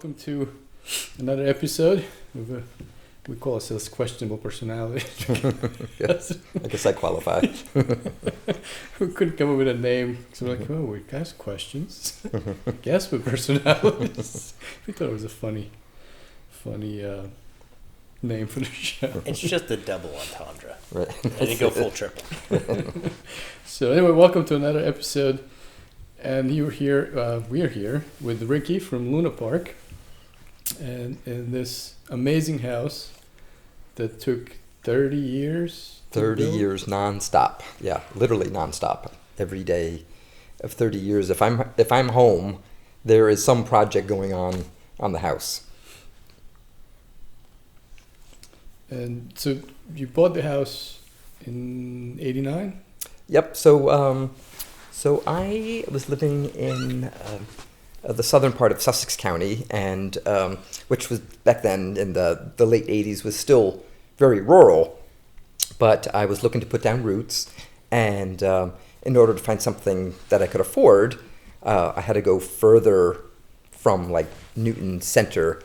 welcome to another episode of we call ourselves questionable personality. Yes, I guess I qualify. We couldn't come up with a name, so we're like, oh, we ask questions. Guess with personalities. We thought it was a funny name for the show. It's just a double entendre. Right. I didn't go full triple. So anyway, welcome to another episode. And we are here with Ricky from Luna Parc, and in this amazing house that took 30 years. 30 years nonstop. Yeah, literally nonstop. Every day of 30 years. If I'm home, there is some project going on the house. And so you bought the house in '89? Yep. So I was living in the southern part of Sussex County, and which was back then in the late 80s was still very rural. But I was looking to put down roots, and in order to find something that I could afford, I had to go further from like Newton Center.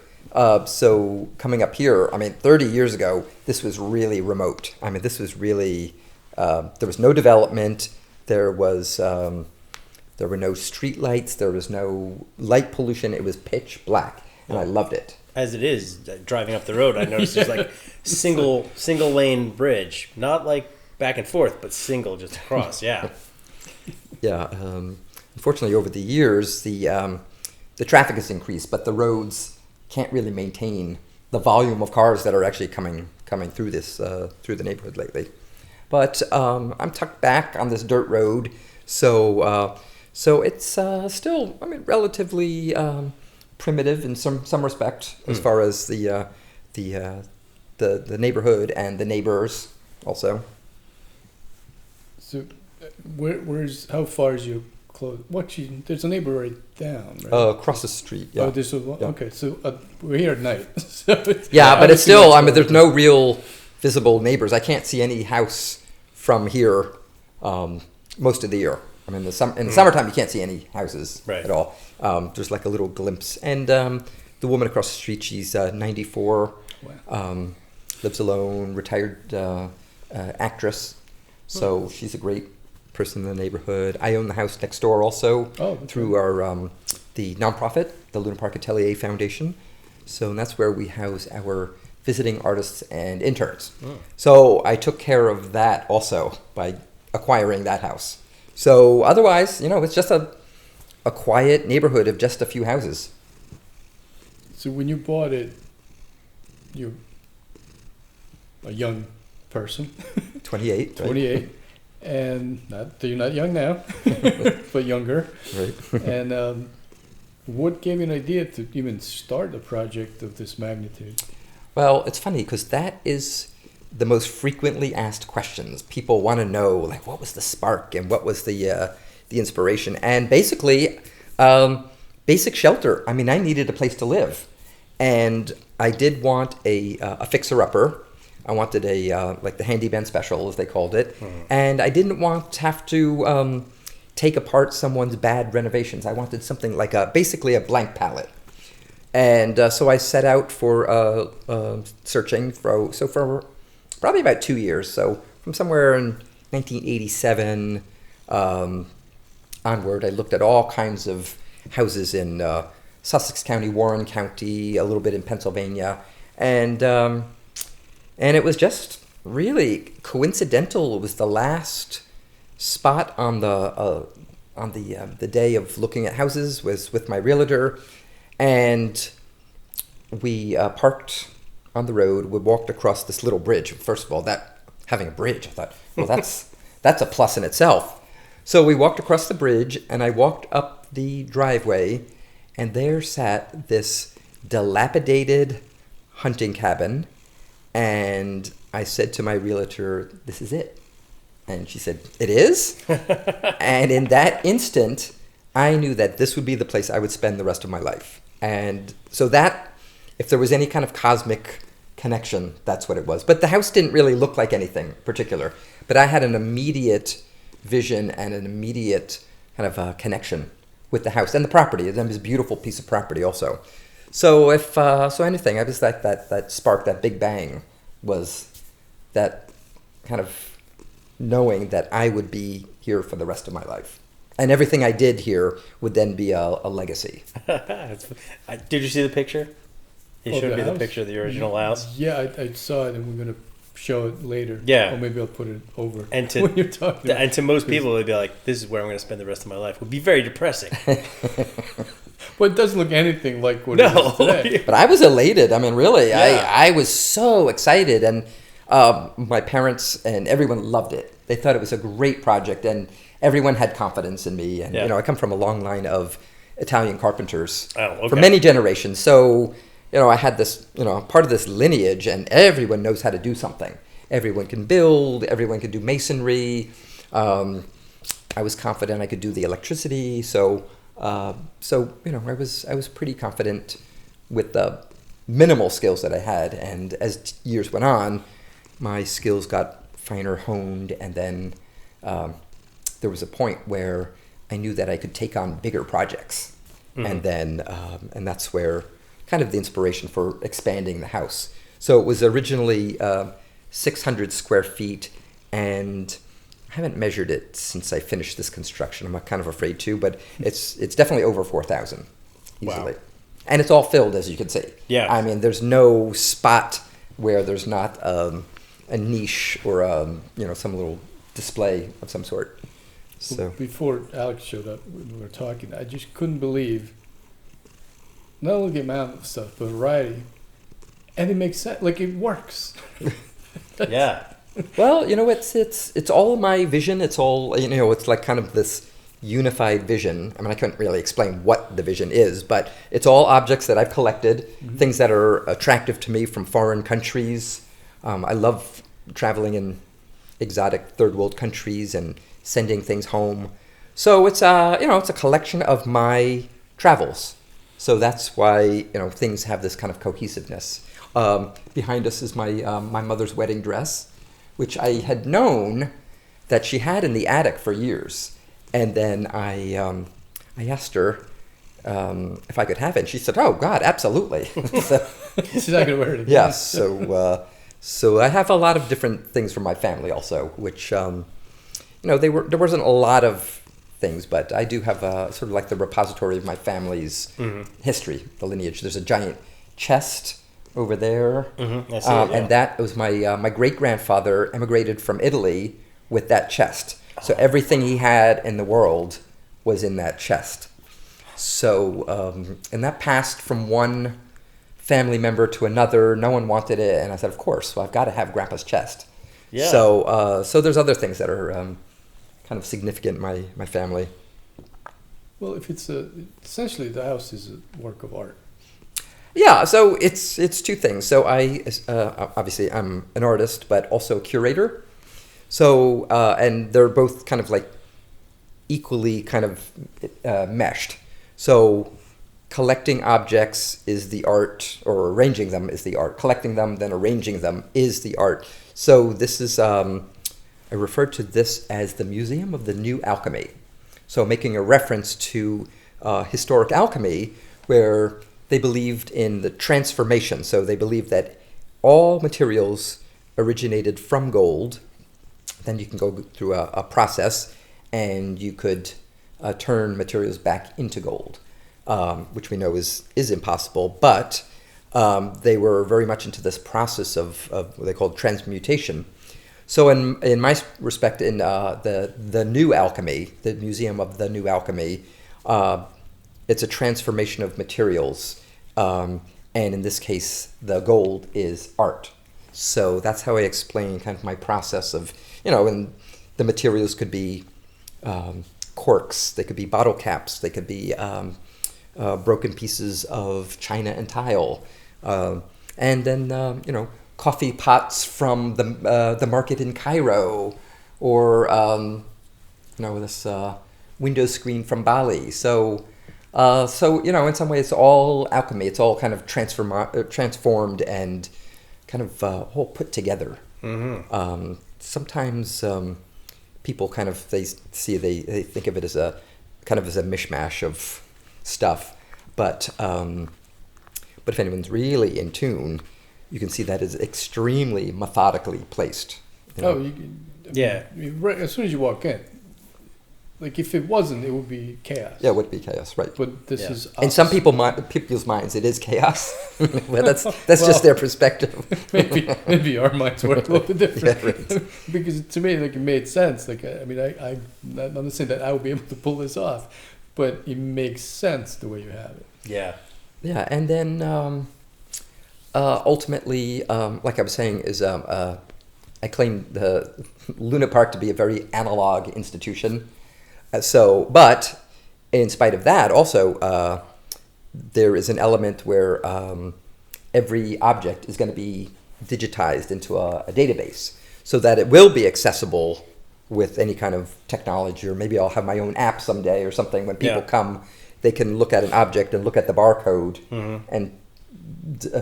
So coming up here, 30 years ago, this was really remote. This was really, there was no development. There were no street lights. There was no light pollution. It was pitch black, and I loved it. As it is, driving up the road, I noticed there's like single lane bridge, not like back and forth, but single just across. Yeah. Yeah. Unfortunately, over the years, the traffic has increased, but the roads can't really maintain the volume of cars that are actually coming through through the neighborhood lately. But I'm tucked back on this dirt road, so it's still, relatively primitive in some respect as far as the neighborhood and the neighbors also. So, where's how far is you close? There's a neighbor right down, right? Across the street. Yeah. Oh, this was Yeah. Okay. So we're here at night. So but it's still. There's no real visible neighbors. I can't see any house from here most of the year. In the summertime, you can't see any houses at all. There's like a little glimpse. And the woman across the street, she's 94, lives alone, retired actress. So she's a great person in the neighborhood. I own the house next door also through our the nonprofit, the Luna Parc Atelier Foundation. So that's where we house our visiting artists and interns. So I took care of that also by acquiring that house. So otherwise, it's just a quiet neighborhood of just a few houses. So when you bought it, you're a young person. 28. 28. And you're not young now, but younger. Right. And what gave you an idea to even start a project of this magnitude? Well, it's funny because that is the most frequently asked questions. People want to know, like, what was the spark and what was the inspiration? And basically, basic shelter. I needed a place to live, and I did want a fixer-upper. I wanted like the handyman special, as they called it, and I didn't want to have to take apart someone's bad renovations. I wanted something like basically a blank palette. And so I set out for searching for probably about 2 years. So from somewhere in 1987 onward, I looked at all kinds of houses in Sussex County, Warren County, a little bit in Pennsylvania, and it was just really coincidental. It was the last spot on the day of looking at houses was with my realtor. And we parked on the road. We walked across this little bridge. First of all, having a bridge, I thought, well, that's a plus in itself. So we walked across the bridge, and I walked up the driveway, and there sat this dilapidated hunting cabin. And I said to my realtor, "This is it." And she said, "It is?" And in that instant, I knew that this would be the place I would spend the rest of my life. And so that, if there was any kind of cosmic connection, that's what it was. But the house didn't really look like anything particular. But I had an immediate vision and an immediate kind of connection with the house and the property. It was a beautiful piece of property also. So if so anything, I was that spark, that big bang was that kind of knowing that I would be here for the rest of my life. And everything I did here would then be a legacy. Did you see the picture? He Oh, showed the me the house? picture of the original house. Yeah, I saw it, and we're gonna show it later. Yeah. Or maybe I'll put it over And to- when you're talking. And to most people, they'd be like, "This is where I'm going to spend the rest of my life." It would be very depressing. But it doesn't look anything like what No. it is today. But I was elated. I mean, really, Yeah. I was so excited, and my parents and everyone loved it. They thought it was a great project, and everyone had confidence in me. And Yeah. I come from a long line of Italian carpenters Oh, okay. for many generations. So I had this, part of this lineage, and everyone knows how to do something. Everyone can build. Everyone can do masonry. I was confident I could do the electricity. So I was pretty confident with the minimal skills that I had. And as years went on, my skills got finer honed, and then there was a point where I knew that I could take on bigger projects. And then and that's where kind of the inspiration for expanding the house. So it was originally 600 square feet, and I haven't measured it since I finished this construction. I'm kind of afraid to, but it's definitely over 4,000 easily. Wow. And it's all filled, as you can see. Yeah. I mean, there's no spot where there's not a niche or some little display of some sort. So Before Alex showed up, when we were talking, I just couldn't believe not only the amount of stuff, but variety, and it makes sense. Like, it works. Yeah. well, it's all my vision. It's all it's like kind of this unified vision. I mean, I couldn't really explain what the vision is, but it's all objects that I've collected, things that are attractive to me from foreign countries. I love traveling in exotic third world countries and sending things home. So it's it's a collection of my travels. So that's why things have this kind of cohesiveness. Behind us is my mother's wedding dress, which I had known that she had in the attic for years. And then I asked her if I could have it. And she said, "Oh God, absolutely." So, She's not gonna wear it again. yes. So I have a lot of different things from my family also, which there wasn't a lot of things, but I do have sort of like the repository of my family's history, the lineage. There's a giant chest over there, I see it, yeah. and that was my great grandfather emigrated from Italy with that chest. So everything he had in the world was in that chest. So and that passed from one family member to another. No one wanted it, and I said, "Of course, well, I've got to have Grandpa's chest." Yeah. So there's other things that are kind of significant in my family. Well, if it's essentially the house is a work of art. Yeah, so it's two things. So I obviously I'm an artist, but also a curator. So and they're both kind of like equally kind of meshed. So collecting objects is the art, or arranging them is the art. Collecting them, then arranging them is the art. So this is I refer to this as the Museum of the New Alchemy. So making a reference to historic alchemy, where they believed in the transformation. So they believed that all materials originated from gold. Then you can go through a process, and you could turn materials back into gold, which we know is impossible. But they were very much into this process of what they called transmutation. So in my respect, in the New Alchemy, the Museum of the New Alchemy, it's a transformation of materials, and in this case, the gold is art. So that's how I explain kind of my process of, and the materials could be corks, they could be bottle caps, they could be broken pieces of china and tile, and then coffee pots from the market in Cairo, or this window screen from Bali. So in some ways, it's all alchemy. It's all kind of transformed and kind of all put together. Sometimes people kind of they think of it as a kind of as a mishmash of stuff, but But if anyone's really in tune, you can see that is extremely methodically placed. You know? Oh, right as soon as you walk in. Like if it wasn't, it would be chaos. Yeah, it would be chaos, right? But this is in some people's minds, it is chaos. But that's just their perspective. maybe our minds work a little bit different. Yeah, right. Because to me, like it made sense. Like I'm not saying that I would be able to pull this off, but it makes sense the way you have it. Yeah. Yeah, and then ultimately, like I was saying, is I claim the Luna Park to be a very analog institution. But in spite of that, also there is an element where every object is going to be digitized into a database, so that it will be accessible with any kind of technology. Or maybe I'll have my own app someday or something. When people come, they can look at an object and look at the barcode and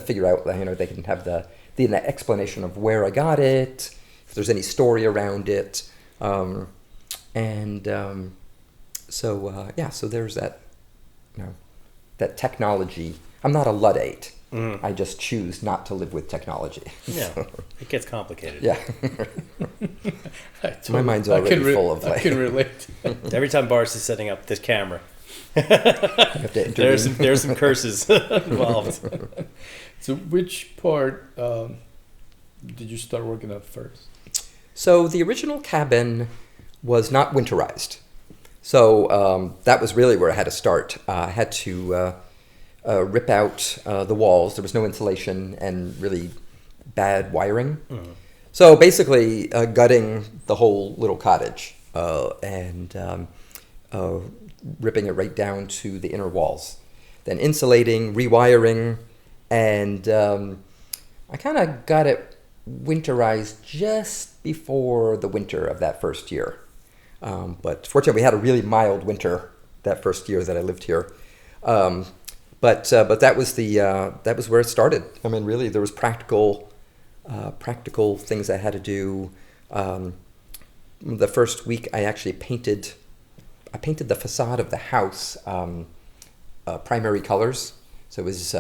figure out. They can have the explanation of where I got it, if there's any story around it. So there's that, that technology. I'm not a Luddite. I just choose not to live with technology. Yeah, it gets complicated. Yeah. My mind's already full of I can relate. Every time Boris is setting up this camera, there's there's some curses involved. So which part did you start working on first? So the original cabin was not winterized. So that was really where I had to start. I had to rip out the walls. There was no insulation and really bad wiring. So basically gutting the whole little cottage and ripping it right down to the inner walls. Then insulating, rewiring, and I kind of got it winterized just before the winter of that first year. But fortunately, we had a really mild winter that first year that I lived here. But that was where it started. I mean, really, there was practical things I had to do. The first week, I actually painted the facade of the house primary colors. So it was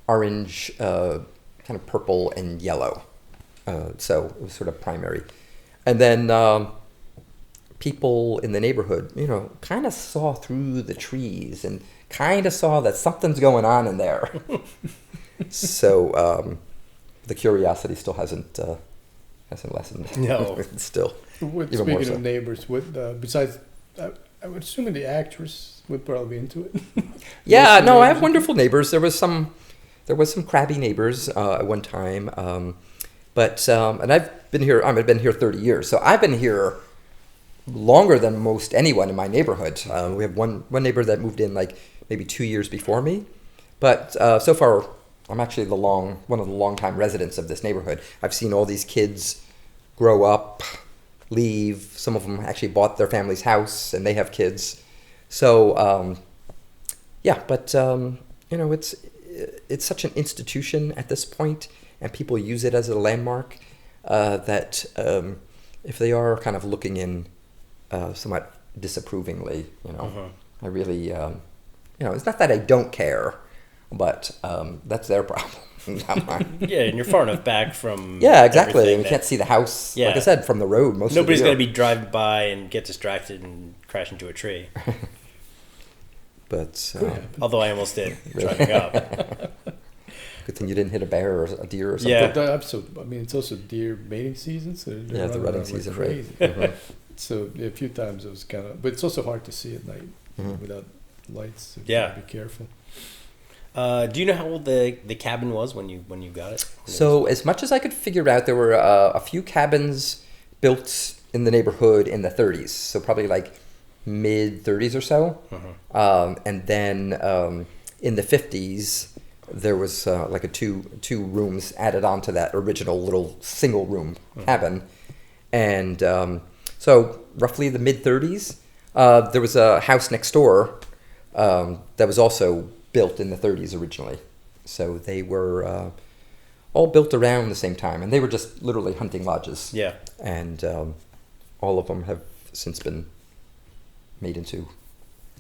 orange, kind of purple, and yellow. So it was sort of primary, and then. People in the neighborhood, kind of saw through the trees and kind of saw that something's going on in there. So the curiosity still hasn't lessened. No, still. Speaking of neighbors, besides, I would assume the actress would probably be into it. Yeah, no, I have wonderful neighbors. There was some crabby neighbors at one time, but and I've been here 30 years, so I've been here longer than most anyone in my neighborhood. We have one neighbor that moved in like maybe 2 years before me, but so far I'm actually one of the longtime residents of this neighborhood. I've seen all these kids grow up, leave. Some of them actually bought their family's house and they have kids. So it's such an institution at this point, and people use it as a landmark that if they are kind of looking in somewhat disapprovingly, I really, it's not that I don't care, but that's their problem, not mine. Yeah, and you're far enough back from. Yeah, exactly. And you can't see the house, like I said, from the road most of the year. Nobody's going to be driving by and get distracted and crash into a tree. But although I almost did driving up. Good thing you didn't hit a bear or a deer or something. Yeah. But it's also deer mating season, so they're the rutting season, crazy. Right. So a few times it was kind of, but it's also hard to see at night without lights. So you gotta be careful. Do you know how old the cabin was when you got it? So as much as I could figure out, there were a few cabins built in the neighborhood in the 30s. So probably like mid 30s or so. And then in the 50s, there was like a two rooms added onto that original little single room cabin. And so roughly the mid 30s, there was a house next door that was also built in the 30s originally. So they were all built around the same time, and they were just literally hunting lodges. Yeah. And all of them have since been made into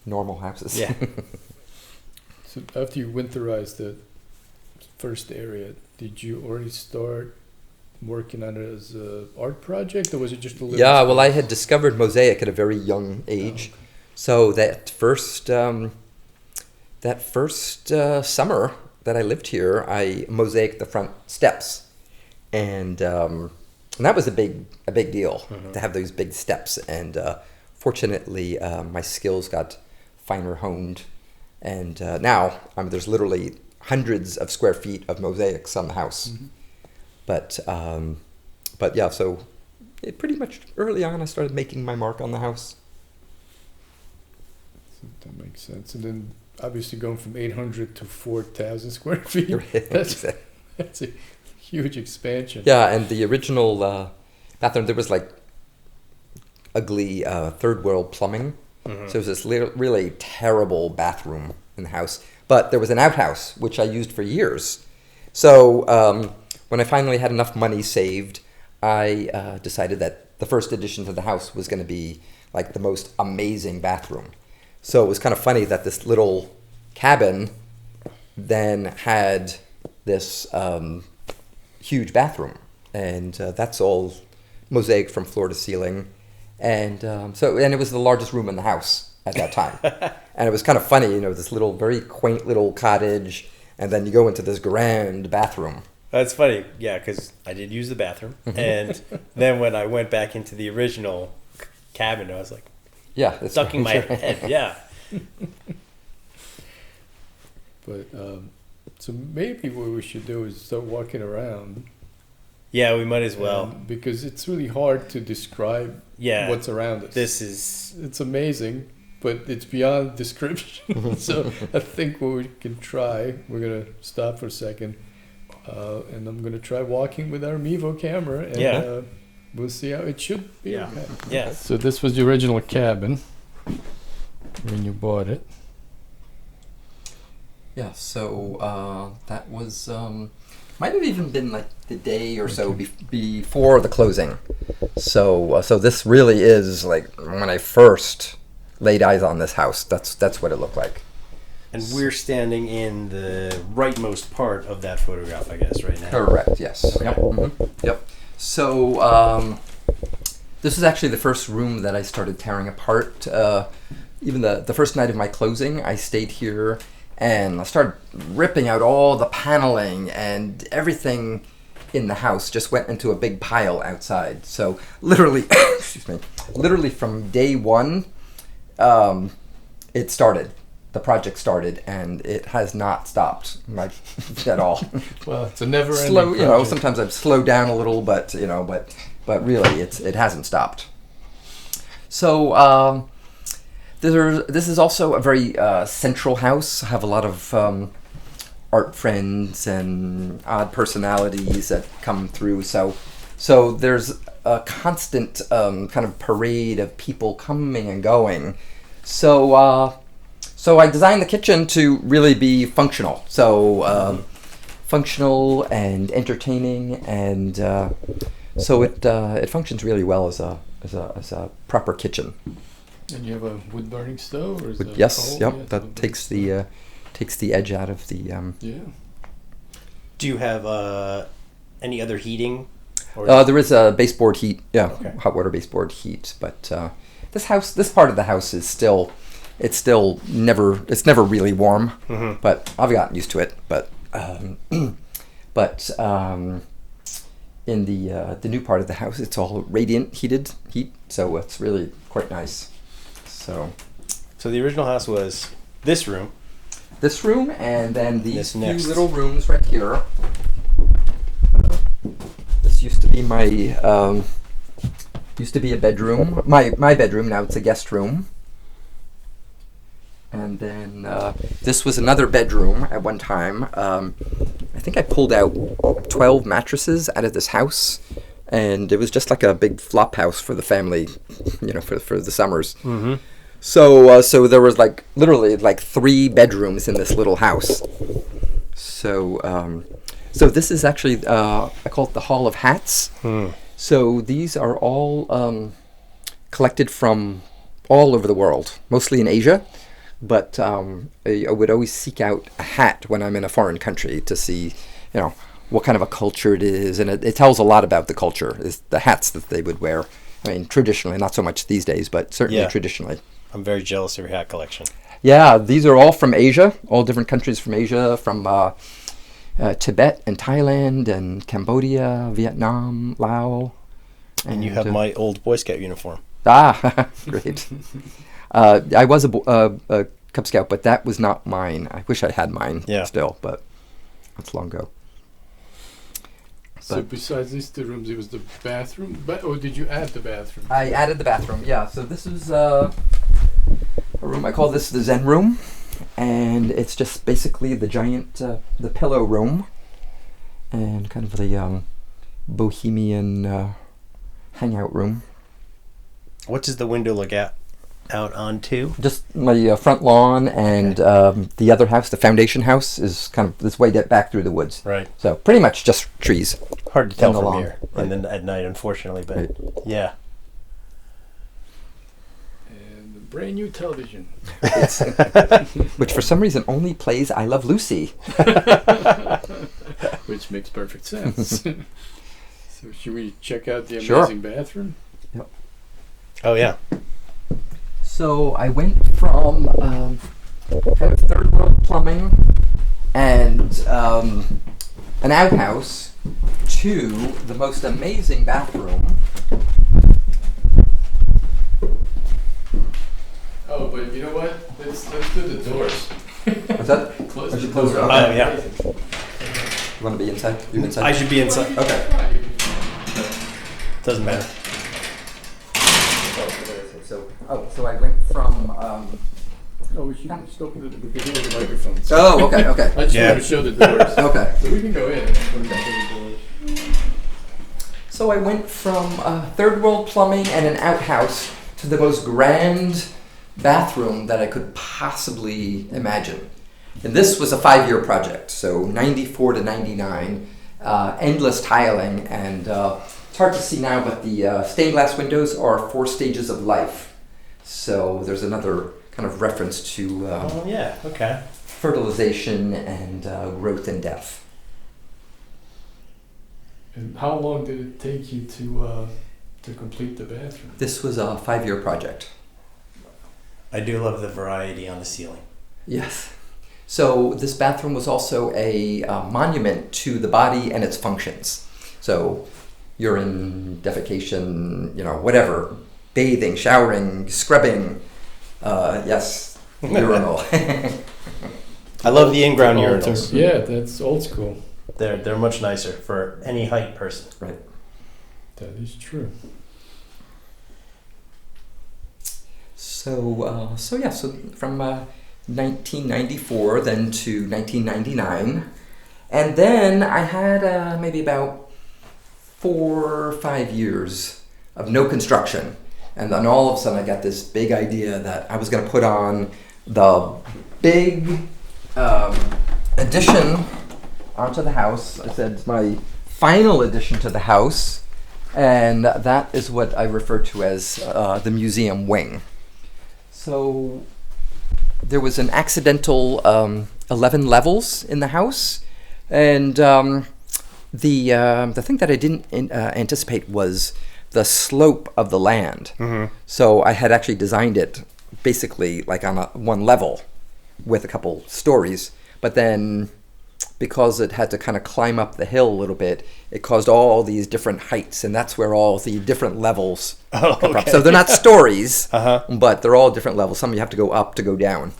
normal houses. Yeah. So after you winterized the first area, did you already start working on it as a art project, or was it just a little? Yeah, well, I had discovered mosaic at a very young age. Oh, okay. So that first summer that I lived here, I mosaicked the front steps, and that was a big deal to have those big steps. And fortunately, my skills got finer honed, and now there's literally hundreds of square feet of mosaics on the house. Mm-hmm. But yeah, so pretty much early on, I started making my mark on the house. So that makes sense. And then obviously going from 800 to 4,000 square feet. That's a huge expansion. Yeah, and the original bathroom, there was like ugly third world plumbing. Mm-hmm. So it was this really terrible bathroom in the house. But there was an outhouse, which I used for years. So when I finally had enough money saved, I decided that the first addition to the house was going to be like the most amazing bathroom. So it was kind of funny that this little cabin then had this huge bathroom, and that's all mosaic from floor to ceiling, and it was the largest room in the house at that time. And it was kind of funny, this little very quaint little cottage, and then you go into this grand bathroom. That's funny, yeah, because I did use the bathroom, and then when I went back into the original cabin, I was like, yeah, that's sucking my head, yeah. But so maybe what we should do is start walking around. Yeah, we might as well. Because it's really hard to describe what's around us. It's amazing, but it's beyond description. So I think what we can try, we're going to stop for a second, and I'm going to try walking with our Mevo camera, and we'll see how it should be. Yeah. Okay. Yeah. So this was the original cabin when you bought it. Yeah, so that was, might have even been like the day or so before the closing. So this really is like when I first laid eyes on this house, that's what it looked like. And we're standing in the rightmost part of that photograph, I guess, right now. Correct, yes. Okay. Yep. Mm-hmm. Yep. So this is actually the first room that I started tearing apart. Even the first night of my closing, I stayed here and I started ripping out all the paneling, and everything in the house just went into a big pile outside. So literally, excuse me, literally from day one, the project started, and it has not stopped, like, at all. Well, it's a never-ending Slow, project. sometimes I've slowed down a little, but really it hasn't stopped. So this is also a very central house. I have a lot of art friends and odd personalities that come through. So there's a constant kind of parade of people coming and going. So I designed the kitchen to really be functional. So functional and entertaining, and so it functions really well as a proper kitchen. And you have a wood burning stove, or is that Yes, coal? yep. Yeah, That takes the edge out of the. Yeah. Do you have any other heating? Or There is a baseboard heat, Okay. hot water baseboard heat, but this part of the house is still never really warm, but I've gotten used to it. But in the new part of the house, it's all radiant heat, so it's really quite nice. So the original house was this room. This room, and then these This few next. little rooms right here. This used to be my a bedroom. My bedroom. Now it's a guest room. And then this was another bedroom at one time. I think I pulled out 12 mattresses out of this house, and it was just like a big flop house for the family, for the summers. Mm-hmm. So there was like literally like 3 bedrooms in this little house. So this is actually I call it the Hall of Hats. So these are all collected from all over the world, mostly in Asia. but I would always seek out a hat when I'm in a foreign country to see, what kind of a culture it is, and it tells a lot about the culture. Is the hats that they would wear. I mean, traditionally, not so much these days, but certainly traditionally. I'm very jealous of your hat collection. Yeah, these are all from Asia, all different countries from Asia, from Tibet and Thailand and Cambodia, Vietnam, Laos. And you have my old Boy Scout uniform. Ah, great. I was a Cub Scout, but that was not mine. I wish I had mine still, but that's long ago. So besides these two rooms, it was the bathroom? Or did you add the bathroom? I added the bathroom, yeah. So this is a room, I call this the Zen room. And it's just basically the giant, the pillow room. And kind of the bohemian hangout room. What does the window look out onto? Just my front lawn, and the other house, the foundation house, is kind of this way back through the woods. Right. So pretty much just trees. Hard to tell from lawn. here, Right. and then at night, unfortunately. But yeah. And the brand new television. Which for some reason only plays I Love Lucy. Which makes perfect sense. So should we check out the amazing bathroom? Yep. Oh yeah. So I went from kind of third world plumbing and an outhouse to the most amazing bathroom. Oh, but you know what? Let's do the doors. What's that? Close I the should close it. door. Okay. Oh yeah. You want to be inside? You inside? I should be inside. Okay. Doesn't matter. So I went from. Oh, we should just open it because we have the microphones. Oh, okay. I just want to show the doors. Okay. So we can go in and put the doors. So I went from third world plumbing and an outhouse to the most grand bathroom that I could possibly imagine. And this was a 5-year project, so 94 to 99, endless tiling, and it's hard to see now, but the stained glass windows are 4 stages of life. So there's another kind of reference to Oh yeah. Okay. fertilization and growth and death. And how long did it take you to complete the bathroom? This was a 5-year project. I do love the variety on the ceiling. Yes. So this bathroom was also a monument to the body and its functions. So urine, defecation, whatever, bathing, showering, scrubbing, yes, urinal. I love the in-ground urinals. Yeah, that's old school. They're much nicer for any height person. Right. That is true. So from 1994 then to 1999, and then I had maybe about 4 or 5 years of no construction, and then all of a sudden I got this big idea that I was going to put on the big addition onto the house. I said it's my final addition to the house, and that is what I refer to as the museum wing. So there was an accidental 11 levels in the house, and the thing that I didn't anticipate was the slope of the land. Mm-hmm. So I had actually designed it basically like on one level with a couple stories, but then because it had to kind of climb up the hill a little bit, it caused all these different heights, and that's where all the different levels come from. So they're not stories, but they're all different levels. Some you have to go up to go down.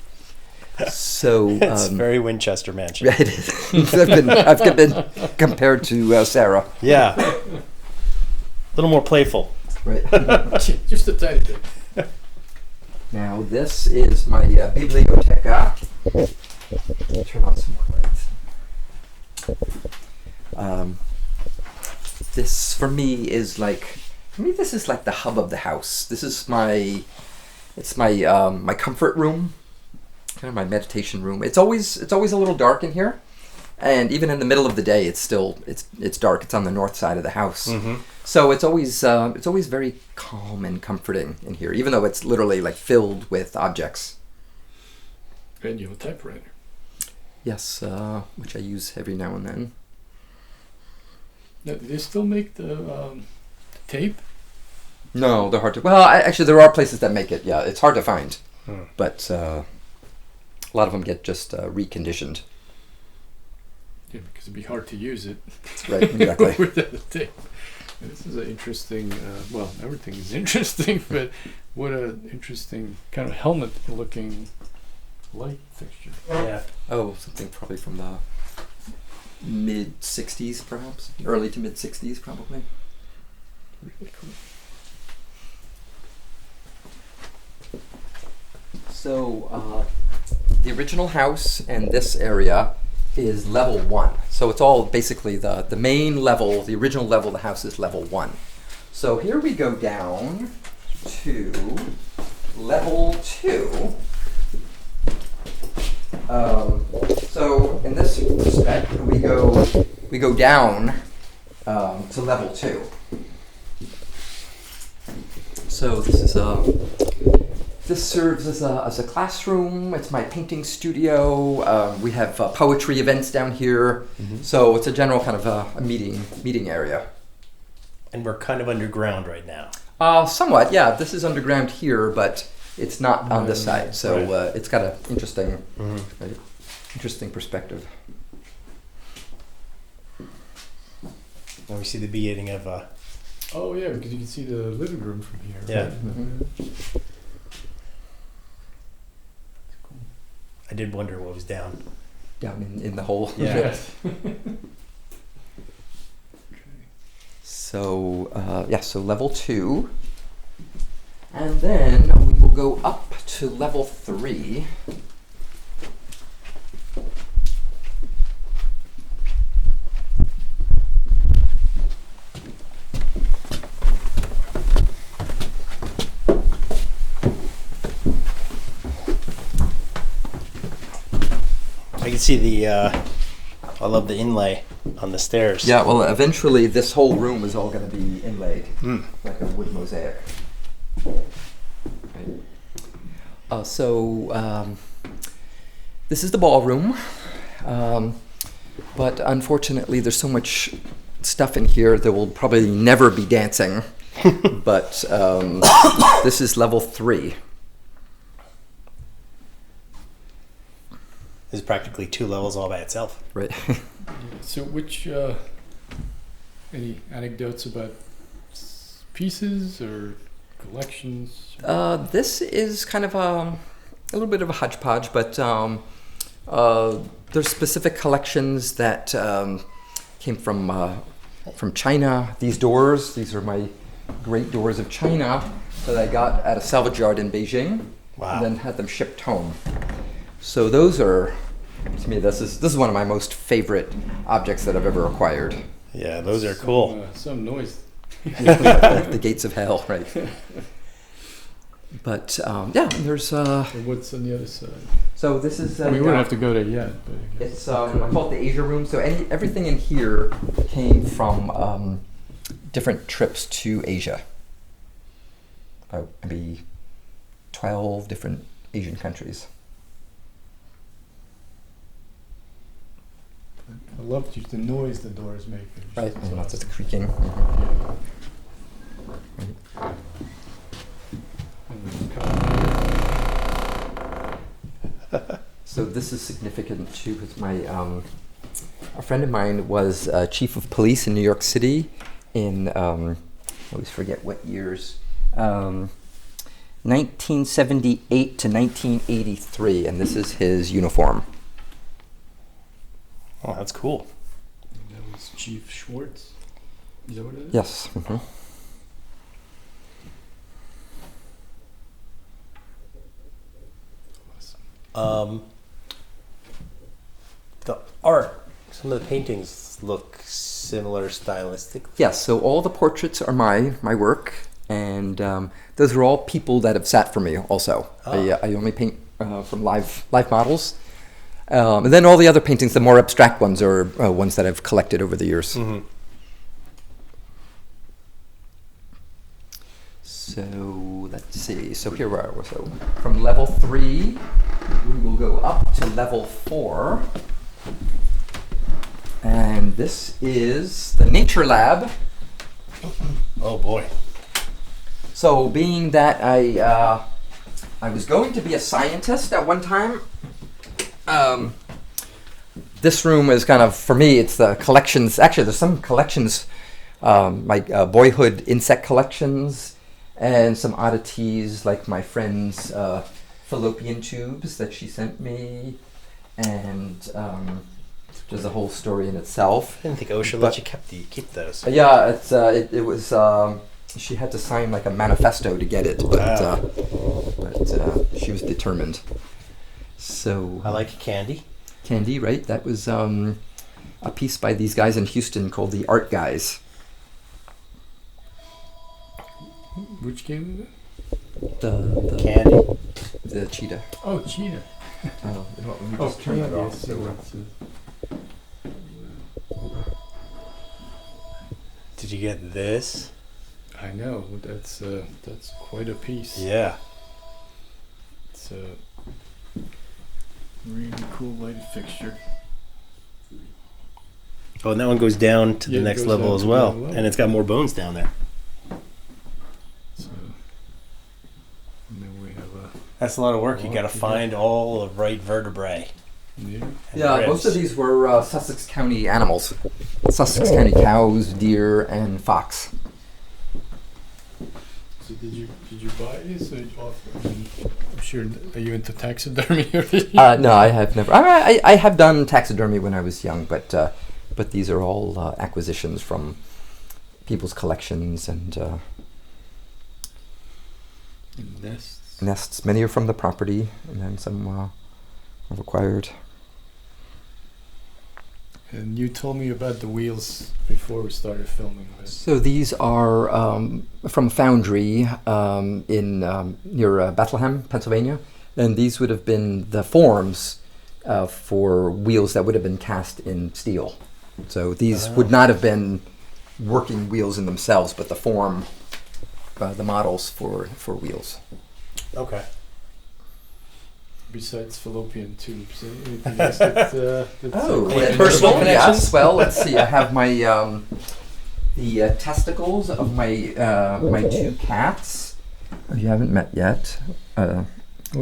So It's very Winchester Mansion. yeah, it is. I've been compared to Sarah. Yeah. A little more playful. Right. Just a tiny bit. Now this is my biblioteca. Turn on some more lights. This for me is like, this is like the hub of the house. This is my comfort room, kind of my meditation room. It's always a little dark in here, and even in the middle of the day, it's dark. It's on the north side of the house, so it's always very calm and comforting in here, even though it's literally like filled with objects. And you have a typewriter. Yes, which I use every now and then. Now, do they still make the tape? No, they're hard to. Well, actually, there are places that make it. Yeah, it's hard to find, but a lot of them get just reconditioned. Yeah, because it'd be hard to use it. Right, exactly. Without the tape. This is an interesting. Well, everything is interesting, but what an interesting kind of helmet-looking light fixture. Yeah. Oh, something probably from the mid '60s, perhaps early to mid '60s, probably. Really cool. So the original house and this area is level 1. So it's all basically the main level, the original level of the house is level 1. So here we go down to level 2. So in this respect, we go down to level 2. So this serves as a classroom. It's my painting studio. We have poetry events down here. So it's a general kind of a meeting area. And we're kind of underground right now. Somewhat, yeah. This is underground here, but it's not on this side. So it's got an interesting perspective. Now we see the beginning of Oh yeah, because you can see the living room from here. Yeah. Right? I did wonder what was down. Down in the hole. Yeah. Yes. So so level 2, and then we will go up to level 3. I can see the. I love the inlay on the stairs. Yeah, well, eventually this whole room is all going to be inlaid, like a wood mosaic. Right. This is the ballroom, but unfortunately there's so much stuff in here there will probably never be dancing, but this is level 3. This is practically 2 levels all by itself. Right. So which any anecdotes about pieces or collections? This is kind of a little bit of a hodgepodge, but there's specific collections that came from China. These doors, these are my great doors of China that I got at a salvage yard in Beijing. Wow. And then had them shipped home. So those are, to me, this is one of my most favorite objects that I've ever acquired. Yeah, those are cool. Some noise. The gates of hell, right? But there's. And what's on the other side? So this is. We wouldn't have to go there yet, but I guess. It's I call it the Asia room. So everything in here came from different trips to Asia. About maybe 12 different Asian countries. I love the noise the doors make. Right, and lots of the creaking. So this is significant too, because a friend of mine was chief of police in New York City in I always forget what years, 1978 to 1983, and this is his uniform. Oh, that's cool. And that was Chief Schwartz. Is that what it is? Yes. Mm-hmm. The art, some of the paintings look similar stylistic. Yes, so all the portraits are my work, and those are all people that have sat for me also. I only paint from live models. And then all the other paintings, the more abstract ones, are ones that I've collected over the years. Mm-hmm. So let's see. So here we are. So from level 3, we will go up to level 4. And this is the Nature Lab. Oh boy. So being that I was going to be a scientist at one time, this room is kind of, for me, it's the collections. Actually, there's some collections, my boyhood insect collections, and some oddities like my friend's fallopian tubes that she sent me, and there's a whole story in itself. I didn't think OSHA let you keep those. Yeah, it was. She had to sign like a manifesto to get it, but she was determined. So I like candy. Candy, right? That was a piece by these guys in Houston called the Art Guys. Which game is it? The Candy. The cheetah. Oh, cheetah. Oh, let me Oh, just turn that off. so Did you get this? I know that's quite a piece. Yeah. It's a really cool lighted fixture. Oh, and that one goes down to Yeah, the it next goes level down as to well, the level. and it's got more bones down there. So, and then we have a That's a lot of work. You Oh, got to yeah. find all the right vertebrae. yeah. and Yeah, ribs. most of these were Sussex County animals. Sussex County cows, deer, and fox. So did you buy these I'm sure. Are you into taxidermy already? No, I have never. I have done taxidermy when I was young, but these are all acquisitions from people's collections and Nests. nests. Many are from the property, and then some I've acquired. And you told me about the wheels before we started filming this. So these are from a foundry in near Bethlehem, Pennsylvania, and these would have been the forms for wheels that would have been cast in steel. So these would not have been working wheels in themselves, but the form, the models for wheels. Okay. Besides fallopian tubes, anything else that's Oh, quite personal interesting? yes. Well, let's see. I have my the testicles of my my 2 cats. Oh, you haven't met yet. We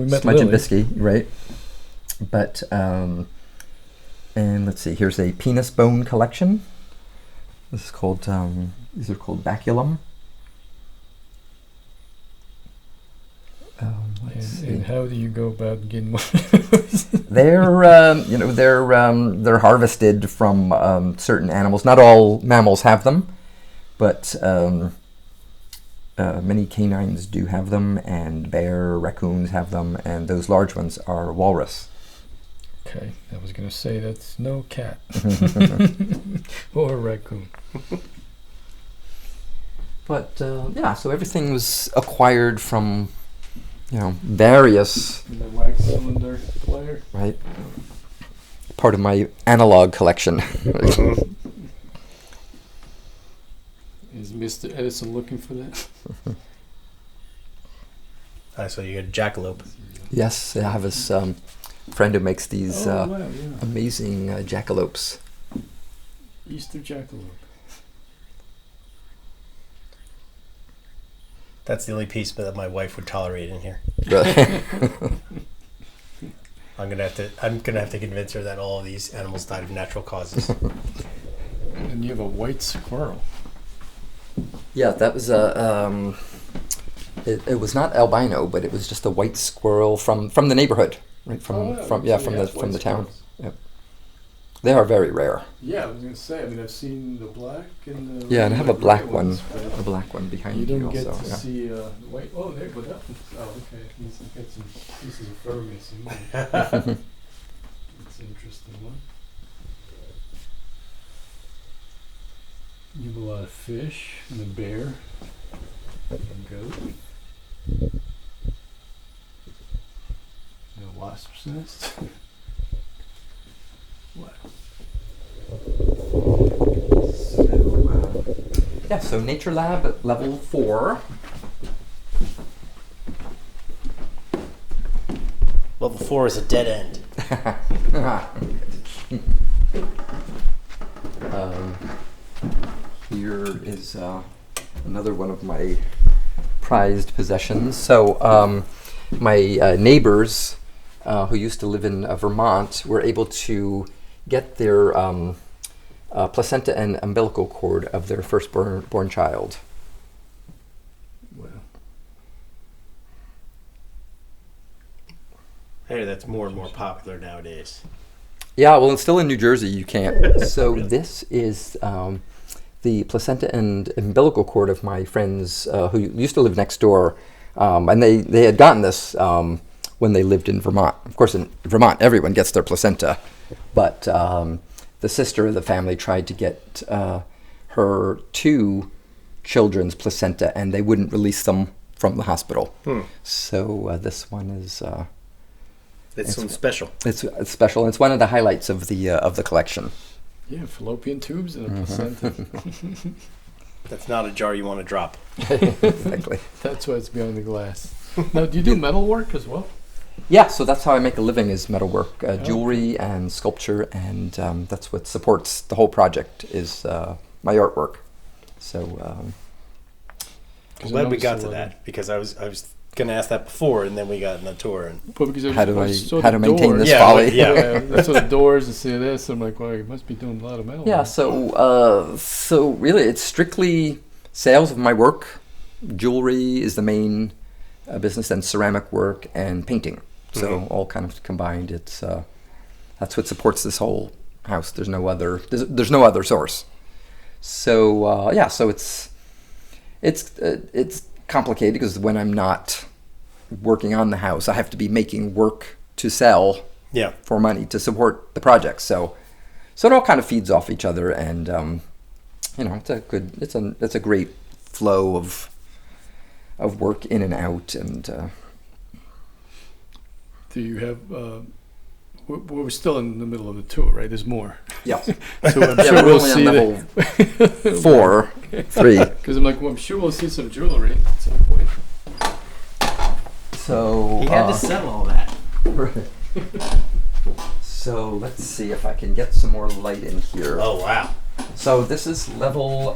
met Smudge and Lily. Bisky, right? But and let's see. Here's a penis bone collection. This is called. These are called baculum. And how do you go about getting one? They're they're harvested from certain animals. Not all mammals have them, but many canines do have them, and bear, raccoons have them, and those large ones are walrus. Okay, I was gonna say that's no cat or a raccoon. But yeah, so everything was acquired from various, And the wax cylinder player. right? Part of my analog collection. Is Mr. Edison looking for that? So you got a jackalope. Yes, I have this friend who makes these Wow, yeah. amazing jackalopes. Easter jackalope. That's the only piece that my wife would tolerate in here. I'm gonna have to convince her that all of these animals died of natural causes. And you have a white squirrel. Yeah, that was a. It was not albino, but it was just a white squirrel from the neighborhood, right? From the town. Yep. They are very rare. Yeah, I was gonna say. I mean, I've seen the black and the. Yeah, and I have a black gray one, ones, but a black one behind you you don't get also. to Yeah. see the white. Oh, there, but that one. Oh, okay. He's got some pieces of fur missing. That's an interesting one. You have a lot of fish and a bear and a goat. And a wasp's nest. What? So Nature Lab at level 4. Level 4 is a dead end. Here is another one of my prized possessions. So my neighbors who used to live in Vermont were able to get their placenta and umbilical cord of their firstborn child. Wow. Hey, that's more and more popular nowadays. Yeah, well, it's still in New Jersey. You can't. So this is the placenta and umbilical cord of my friends who used to live next door, and they had gotten this when they lived in Vermont. Of course, in Vermont, everyone gets their placenta, but the sister of the family tried to get her 2 children's placenta, and they wouldn't release them from the hospital. So this one is. It's something special. It's special. It's one of the highlights of the collection. Yeah, fallopian tubes and a placenta. That's not a jar you want to drop. Exactly. That's why it's behind the glass. Now, do you do metal work as well? Yeah, so that's how I make a living is metalwork, jewelry and sculpture, and that's what supports the whole project is my artwork. So I'm glad we got to that because I was going to ask that before, and then we got in the tour. And how to maintain this folly? Yeah, I saw the doors and see this. I'm like, well, you must be doing a lot of metal. Yeah, work. so really, it's strictly sales of my work. Jewelry is the main business, and ceramic work and painting. So all kind of combined. It's that's what supports this whole house. There's no other source. So so it's complicated because when I'm not working on the house, I have to be making work to sell for money to support the project. So it all kind of feeds off each other, and it's a great flow of work in and out. And do you have? We're still in the middle of the tour, right? There's more. Yeah. So I'm yeah, sure we're we'll only see on level 4, 3. Because I'm like, well, I'm sure we'll see some jewelry at some point. So he had to settle all that. So let's see if I can get some more light in here. Oh wow! So this is level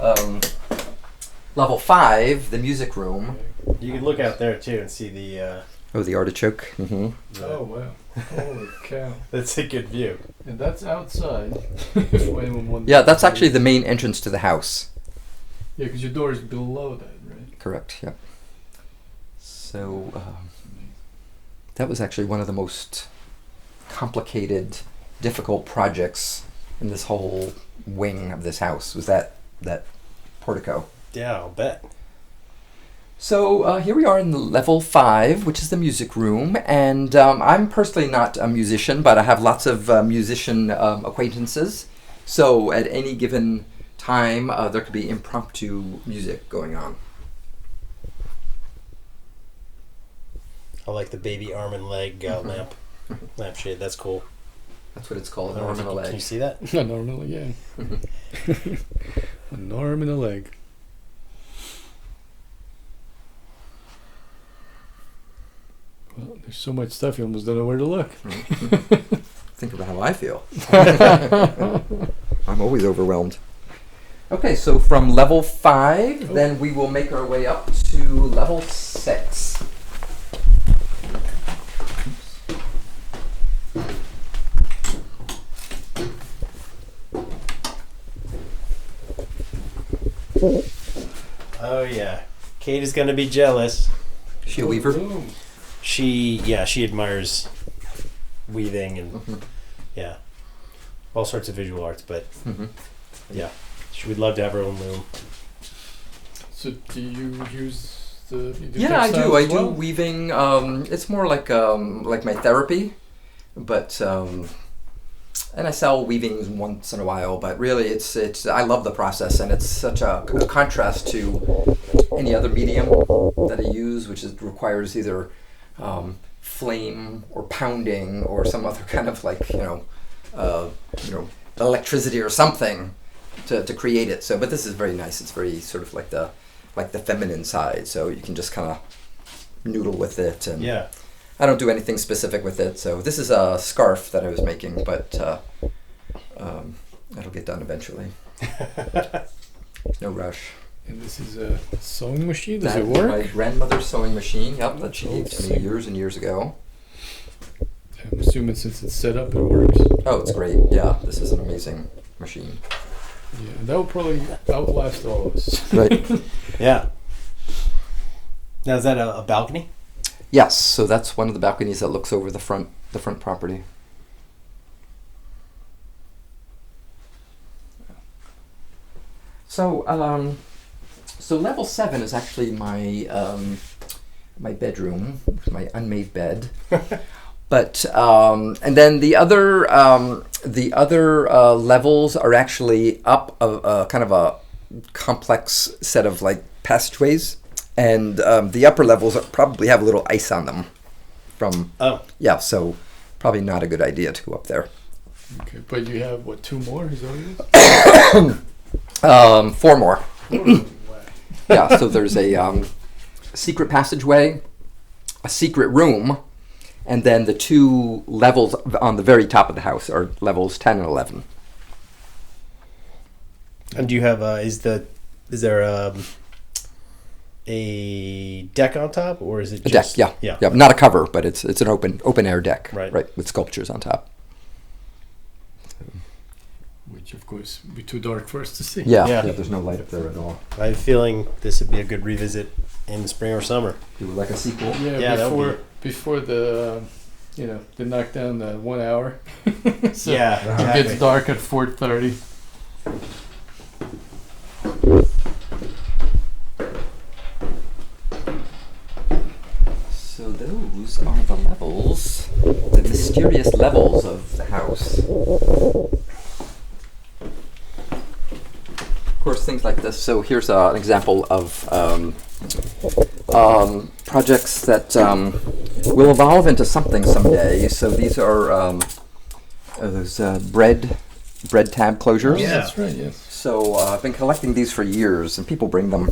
5, the music room. You can look out there too and see the. The artichoke. Mm-hmm. Oh wow! Holy cow! That's a good view. And that's outside. Yeah, that's actually the main entrance to the house. Yeah, because your door is below that, right? Correct. Yeah. So that was actually one of the most complicated, difficult projects in this whole wing of this house. Was that portico? Yeah, I'll bet. So here we are in level 5, which is the music room, and I'm personally not a musician, but I have lots of musician acquaintances. So at any given time, there could be impromptu music going on. I like the baby arm and leg lampshade. That's cool. That's what it's called, an arm and a leg. Can you see that? An arm and a leg, yeah. An arm and a leg. Well, there's so much stuff you almost don't know where to look. Think about how I feel. I'm always overwhelmed. Okay, so from level 5, then we will make our way up to level 6. Oh yeah, Kate is gonna be jealous. She a weaver? She admires weaving and all sorts of visual arts, but she would love to have her own loom. So do you use the? You do Yeah, I do. I textiles as well? do weaving. It's more like my therapy, but and I sell weavings once in a while. But really, it's I love the process, and it's such a contrast to any other medium that I use, which requires either flame or pounding or some other kind of electricity or something to create it. So, but this is very nice. It's very sort of like the feminine side. So you can just kind of noodle with it and I don't do anything specific with it. So this is a scarf that I was making, but that'll get done eventually. No rush. And this is a sewing machine. Does That it is work? my grandmother's sewing machine. Yep, that she gave to me years and years ago. I'm assuming since it's set up, it works. Oh, it's great. Yeah, this is an amazing machine. Yeah, that will probably outlast all of us. Right. Yeah. Now, is that a balcony? Yes, so that's one of the balconies that looks over the front property. So, so level 7 is actually my my bedroom, my unmade bed. But and then the other levels are actually up a kind of a complex set of like passageways, and the upper levels probably have a little ice on them. Yeah, so probably not a good idea to go up there. Okay, but you have what, 2 more? Is that what it is? 4 more. Wow. Yeah, so there's a secret passageway, a secret room, and then the 2 levels on the very top of the house are levels 10 and 11. And do you have is there a deck on top, or is it A just deck, yeah. Not a cover, but it's an open air deck, Right. with sculptures on top. Which, of course, would be too dark for us to see. Yeah, there's no light up there at all. I have a feeling this would be a good revisit in the spring or summer. Do like a sequel. Yeah, that would before the, they knock down the 1 hour. So Yeah, it exactly. gets dark at 4:30. So those are the levels, the mysterious levels of the house. Of course, things like this. So here's an example of projects that will evolve into something someday. So these are those bread tab closures. Yeah. That's right, yes. So I've been collecting these for years, and people bring them,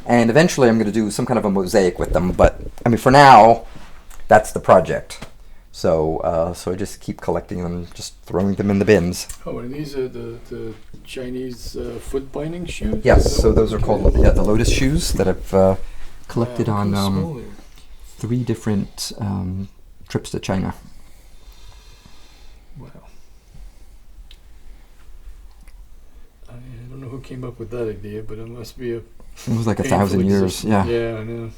and eventually I'm going to do some kind of a mosaic with them. But I mean, for now, that's the project. So so I just keep collecting them, just throwing them in the bins. Oh, and these are the Chinese foot binding shoes? Yes, so those are called the lotus shoes that I've collected Wow, on how small they are. 3 different trips to China. Wow. I don't know who came up with that idea, but it must be a It was like painful 1,000 years. existence. Yeah. Yeah, I know.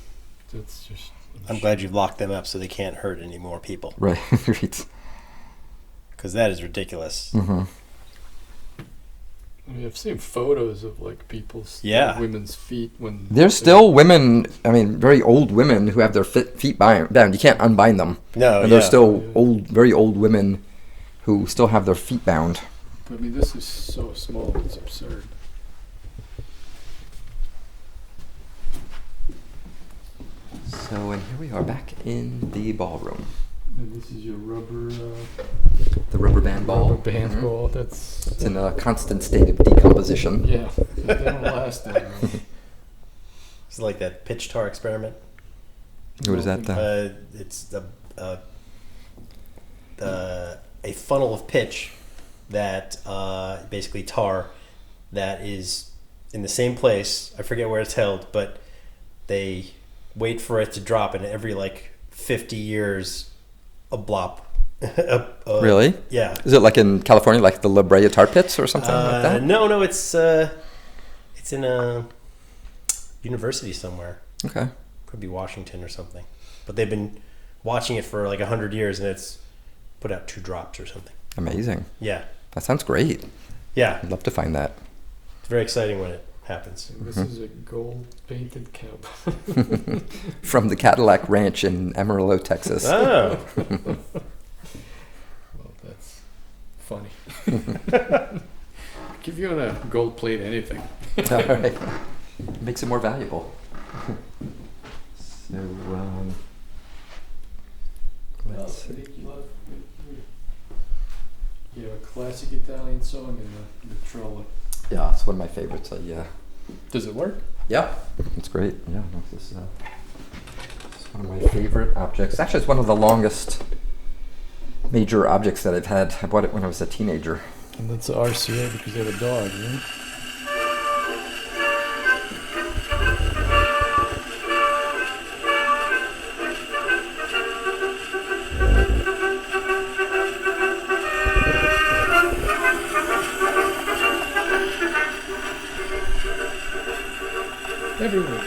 That's just. I'm glad you've locked them up so they can't hurt any more people, Right. Right. because that is ridiculous. Hmm. I mean, I've seen photos of like people's Yeah. women's feet when There's still women, I mean, very old women who have their feet bound. You can't unbind them. No, And there's yeah. still very old women who still have their feet bound. I mean, this is so small. It's absurd. So, and here we are back in the ballroom. And this is your rubber The rubber band ball. rubber band Mhm. ball. That's It's in a constant state of decomposition. yeah. They don't last that long. It's like that pitch tar experiment. What is that? It's a funnel of pitch that basically tar that is in the same place. I forget where it's held, but they wait for it to drop, and every like 50 years, a blop. Really? Yeah. Is it like in California, like the La Brea tar pits or something like that? No, it's in a university somewhere. Okay. Could be Washington or something. But they've been watching it for like 100 years, and it's put out 2 drops or something. Amazing. Yeah. That sounds great. Yeah. I'd love to find that. It's very exciting when it happens. This is a gold painted cap. From the Cadillac Ranch in Amarillo, Texas. Oh. Well, that's funny. Give you a gold plate anything. All right. Makes it more valuable. So, let's see. You have a classic Italian song in the trolley. Yeah, it's one of my favorites. Yeah. Does it work? Yeah. It's great. Yeah. No, this One of my favorite objects. Actually, it's one of the longest major objects that I've had. I bought it when I was a teenager. And that's the RCA because they have a dog, right? Everyone.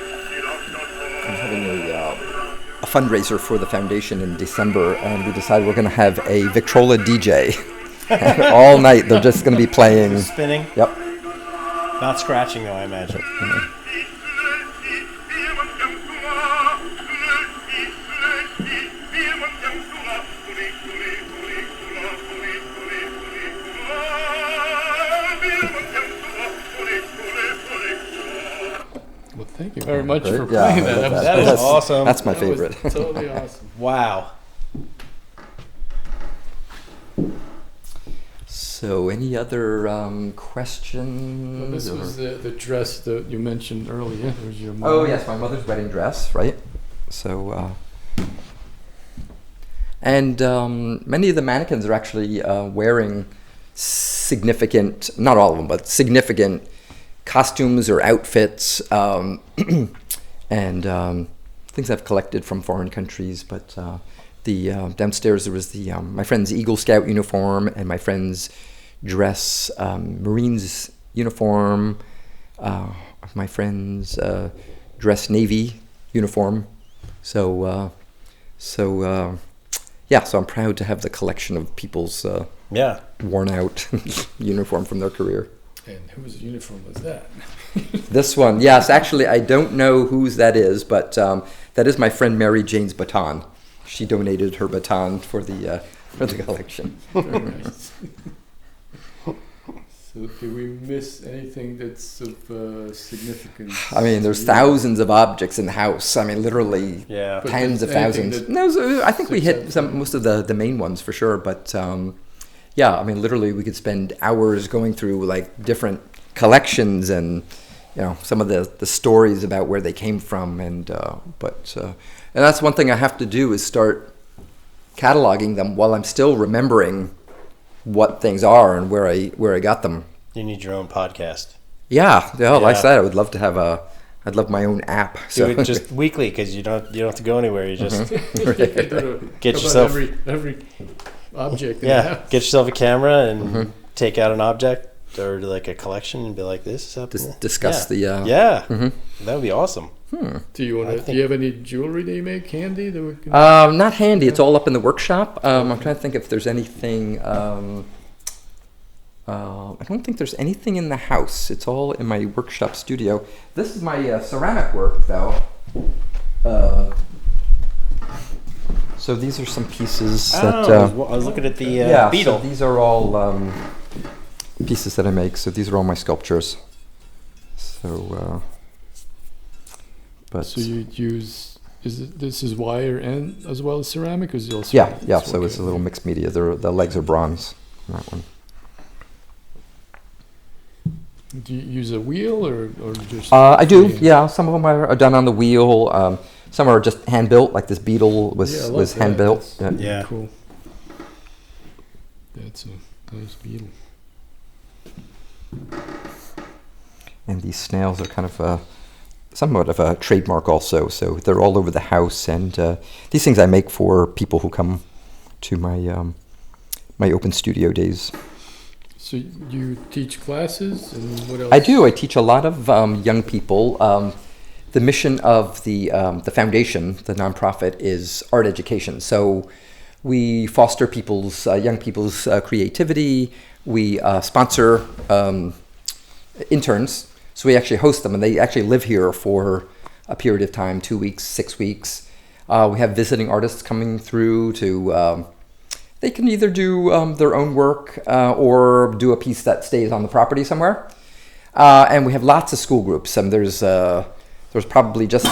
I'm having a fundraiser for the foundation in December, and we decided we're going to have a Victrola DJ. All night they're just going to be playing. Spinning? Yep. Not scratching, though, I imagine. Well, thank you very much Right? for playing I that. love That is That's- awesome. That's my That was favorite. totally awesome. Wow. So, any other Well, questions? this was the dress that you mentioned earlier. It was your mom. Oh yes, my mother's wedding dress, right? So, and many of the mannequins are actually wearing significant, not all of them, but significant costumes or outfits, and things I've collected from foreign countries. But the downstairs there was the my friend's Eagle Scout uniform and my friend's dress, Marines uniform, my friend's dress Navy uniform. So yeah, so I'm proud to have the collection of people's Yeah. worn out uniform from their career. And whose uniform was that? This one, yes, actually I don't know whose that is, but that is my friend Mary Jane's baton. She donated her baton for the collection. Very nice. So, did we miss anything that's of significance? I mean, there's to you? thousands of objects in the house. I mean, literally Yeah. But tens of anything thousands. that No, so I think we sticks hit out? some most of the main ones for sure. But yeah, I mean, literally we could spend hours going through like different collections and some of the stories about where they came from. And that's one thing I have to do is start cataloging them while I'm still remembering what things are and where I got them. You need your own podcast. Yeah, like I Yeah. said, I would love to have I'd love my own app. Do it just weekly because you don't have to go anywhere. You just You can do it Get about yourself- every object. In the house. get yourself a camera and take out an object or like a collection and be like, this is up. discuss the Yeah, Mhm. that would be awesome. Do you want I to? Do think- you have any jewelry that you make handy that we can? Not handy. It's all up in the workshop. I'm trying to think if there's anything. I don't think there's anything in the house. It's all in my workshop studio. This is my ceramic work, though. So these are some pieces that. I was looking at the yeah, beetle. So these are all pieces that I make. So these are all my sculptures. So, but So you use this is wire and as well as ceramic, or is it also? yeah. So it's a little mixed media. The legs are bronze. On that one. Do you use a wheel or just? I do. free? Yeah, some of them are done on the wheel. Some are just hand built. Like this beetle Yeah, I love was that. hand built. That's Yeah. Yeah. Cool. That's a nice beetle. And these snails are kind of somewhat of a trademark also. So they're all over the house. And these things I make for people who come to my my open studio days. So you teach classes, and what else? I do. I teach a lot of young people. The mission of the foundation, the nonprofit, is art education. So we foster young people's creativity. We sponsor interns. So we actually host them, and they actually live here for a period of time, 2 weeks, 6 weeks. We have visiting artists coming through to they can either do their own work or do a piece that stays on the property somewhere. And we have lots of school groups. There's probably just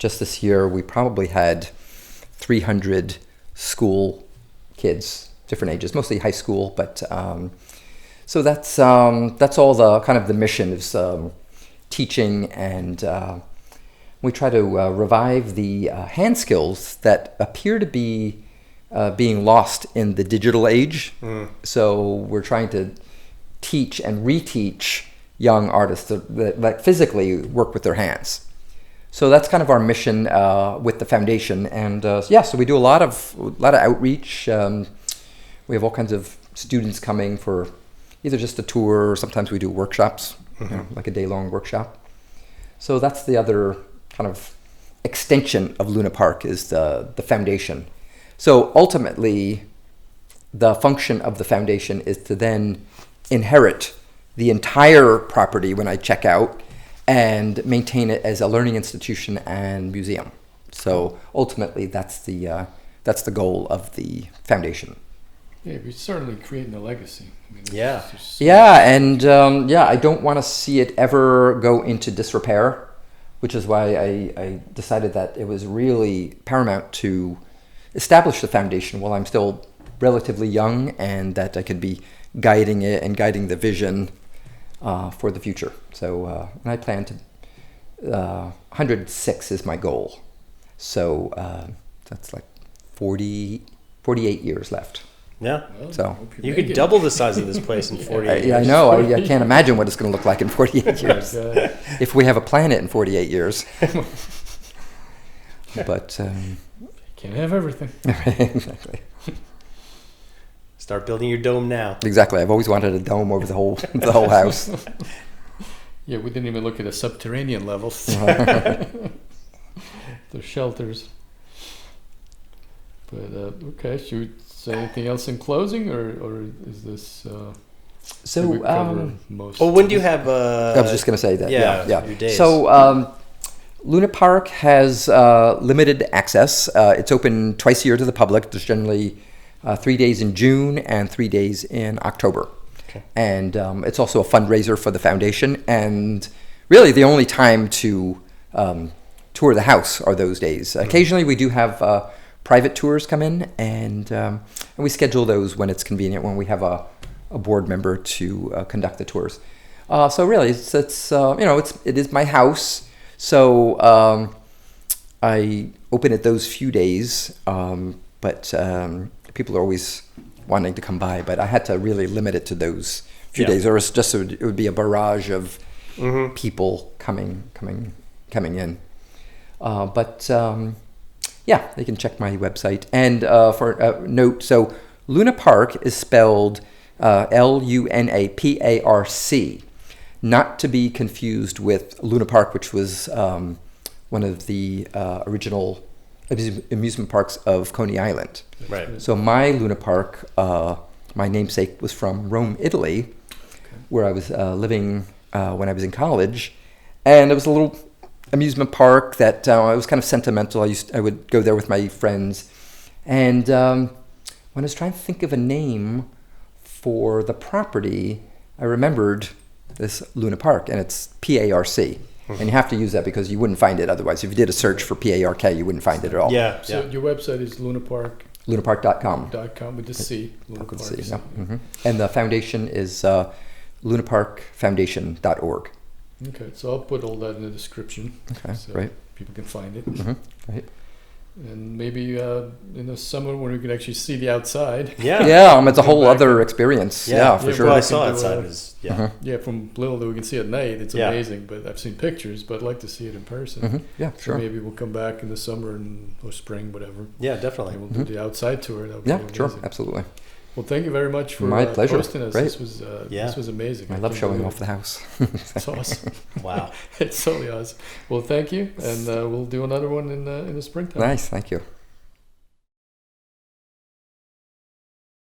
this year we probably had 300 school kids, different ages, mostly high school. But so that's all the kind of the mission is teaching, and we try to revive the hand skills that appear to be being lost in the digital age. So we're trying to teach and reteach young artists that physically work with their hands. So that's kind of our mission with the foundation. And so we do a lot of outreach. We have all kinds of students coming for either just a tour, or sometimes we do workshops, like a day-long workshop. So that's the other kind of extension of Luna Parc is the foundation. So ultimately, the function of the foundation is to then inherit the entire property when I check out and maintain it as a learning institution and museum. So ultimately, that's the goal of the foundation. Yeah, we're certainly creating a legacy. I mean, Yeah. I don't want to see it ever go into disrepair, which is why I decided that it was really paramount to establish the foundation while I'm still relatively young, and that I could be guiding it and guiding the vision for the future. So and I plan to 106 is my goal. So that's like 48 years left. Yeah. Well, So You could double the size of this place in 48 years. I know. I can't imagine what it's going to look like in 48 years. If we have a planet in 48 years. But Can't have everything. exactly. Start building your dome now. Exactly. I've always wanted a dome over the whole house. Yeah, we didn't even look at the subterranean levels. The shelters. But okay, should we say anything else in closing, or is this? So, did we cover most? Oh, when do you have? I was just going to say that. Yeah, Yeah. your days. So, Luna Parc has limited access. It's open twice a year to the public. There's generally 3 days in June and 3 days in October. Okay. And it's also a fundraiser for the foundation. And really, the only time to tour the house are those days. Occasionally, we do have private tours come in, and we schedule those when it's convenient, when we have a board member to conduct the tours. So really, it is my house. So I open it those few days, but people are always wanting to come by. But I had to really limit it to those few days, or it would be a barrage of people coming in. They can check my website. And for a note, so Luna Parc is spelled Lunaparc, not to be confused with Luna Park, which was one of the original amusement parks of Coney Island. Right. So my Luna Parc, my namesake, was from Rome, Italy, where I was living when I was in college. And it was a little amusement park that it was kind of sentimental. I would go there with my friends. And when I was trying to think of a name for the property, I remembered this Luna Parc, and it's P-A-R-C. And you have to use that because you wouldn't find it otherwise. If you did a search for P-A-R-K, you wouldn't find it at all. Yeah. So your website is lunaparc.com Lunaparc.com. with the C. Luna With the Parc. C, yeah. And the foundation is lunaparcfoundation.org. Okay, so I'll put all that in the description. Okay, so great. people can find it. Right. And maybe in the summer when we can actually see the outside. Yeah. It's a whole Back other and- experience. Yeah, Yeah, for yeah, sure. What I we saw can do, outside was Yeah, from little that we can see at night, it's Yeah. amazing. But I've seen pictures, but I'd like to see it in person. Yeah, So sure. maybe we'll come back in the summer or spring, whatever. Yeah, definitely. And we'll do the outside tour. That would Yeah, be sure. amazing. Absolutely. Well, thank you very much for My pleasure. hosting us. Great. This was amazing. I love can't showing believe off the house. it. It's awesome. Wow. It's totally awesome. Well, thank you, and we'll do another one in the springtime. Nice. Thank you.